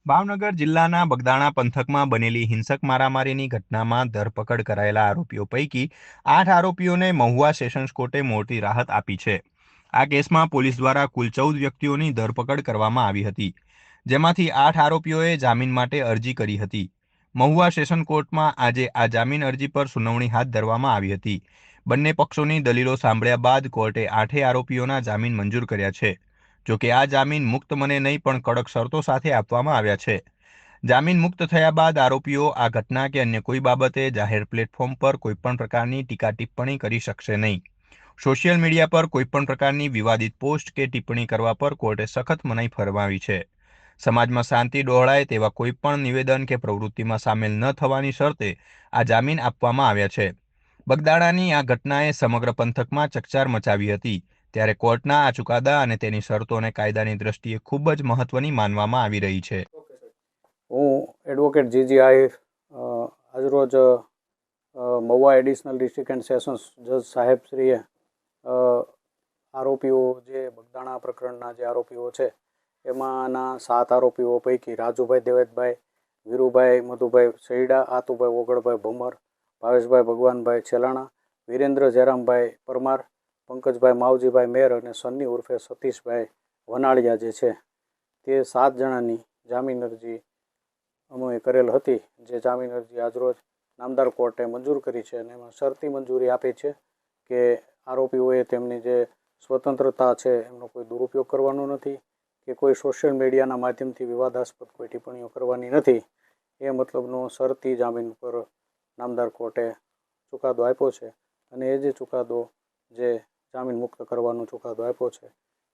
ભાવનગર જિલ્લાના બગદાણા પંથકમાં બનેલી હિંસક મારામારીની ઘટનામાં ધરપકડ કરાયેલા આરોપીઓ પૈકી 8 આરોપીઓને મહુવા સેશન્સ કોર્ટે મોટી રાહત આપી છે. આ કેસમાં પોલીસ દ્વારા કુલ 14 વ્યક્તિઓની ધરપકડ કરવામાં આવી હતી, જેમાંથી 8 આરોપીઓએ જામીન માટે અરજી કરી હતી. મહુવા સેશન કોર્ટમાં આજે આ જામીન અરજી પર સુનાવણી હાથ ધરવામાં આવી હતી. બંને પક્ષોની દલીલો સાંભળ્યા બાદ કોર્ટે 8 આરોપીઓના જામીન મંજૂર કર્યા છે. જોકે આ જામીન મુક્ત મને નહીં પણ કડક શરતો સાથે આપવામાં આવ્યા છે. જામીન મુક્ત થયા બાદ આરોપીઓ આ ઘટના કે અન્ય કોઈ બાબતે જાહેર પ્લેટફોર્મ પર કોઈપણ પ્રકારની ટીકા ટિપ્પણી કરી શકશે નહીં. સોશિયલ મીડિયા પર કોઈપણ પ્રકારની વિવાદિત પોસ્ટ કે ટિપ્પણી કરવા પર કોર્ટે સખત મનાઈ ફરમાવી છે. સમાજમાં શાંતિ ડહોળાય તેવા કોઈપણ નિવેદન કે પ્રવૃત્તિમાં સામેલ ન થવાની શરતે આ જામીન આપવામાં આવ્યા છે. બગદાણાની આ ઘટનાએ સમગ્ર પંથકમાં ચકચાર મચાવી હતી, ત્યારે કોર્ટના આ ચુકાદા અને તેની શરતો અને કાયદાની દ્રષ્ટિએ ખૂબ જ મહત્વની માનવામાં આવી રહી છે. હું એડવોકેટ જીજી આહિર આજરોજ Mahuva additional district and sessions જજ સાહેબશ્રીએ આરોપીઓ જે બગદાણા પ્રકરણના જે આરોપીઓ છે એમાંના 7 આરોપીઓ પૈકી રાજુભાઈ દેવેદભાઈ, વીરુભાઈ મધુભાઈ સૈડા, આતુભાઈ ઓગળભાઈ ભમર, ભાવેશભાઈ ભગવાનભાઈ છેલાણા, વિરેન્દ્ર જયરામભાઈ પરમાર, પંકજભાઈ માવજીભાઈ મેર અને સન્ની ઉર્ફે સતીશભાઈ વનાળિયા જે છે તે 7 જણાની જામીન અરજી અમે કરેલ હતી, જે જામીન અરજી આજરોજ નામદાર કોર્ટે મંજૂર કરી છે અને એમાં શરતી મંજૂરી આપી છે કે આરોપીઓએ તેમની જે સ્વતંત્રતા છે એમનો કોઈ દુરુપયોગ કરવાનો નથી કે કોઈ સોશિયલ મીડિયાના માધ્યમથી વિવાદાસ્પદ કોઈ ટિપ્પણીઓ કરવાની નથી. એ મતલબનો શરતી જામીન પર નામદાર કોર્ટે ચુકાદો આપ્યો છે અને એ જે ચુકાદો જે જામીન મુક્ત કરવાનો ચુકાદો આપ્યો છે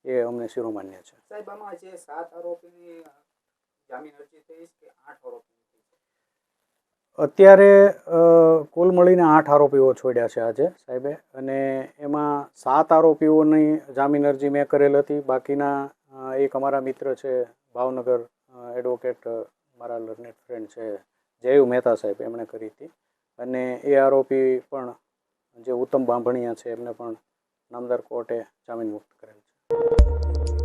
એ અમને શિરોમાન્ય છે. સાહેબ, આમાં જે 7 આરોપીની જામીન અરજી થઈ કે 8 આરોપી? અત્યારે કુલ મળીને 8 આરોપીઓ છોડ્યા છે આજે સાહેબે, અને એમાં 7 આરોપીઓની જામીન અરજી મેં કરેલ હતી. બાકીના એક અમારા મિત્ર છે ભાવનગર, એડવોકેટ મારા લર્નેડ ફ્રેન્ડ છે જયુ મહેતા સાહેબ, એમણે કરી હતી. અને એ આરોપી પણ જે ઉત્તમ બાંભણિયા છે એમને પણ નામદાર કોર્ટે જામીન મુક્ત કરેલ છે.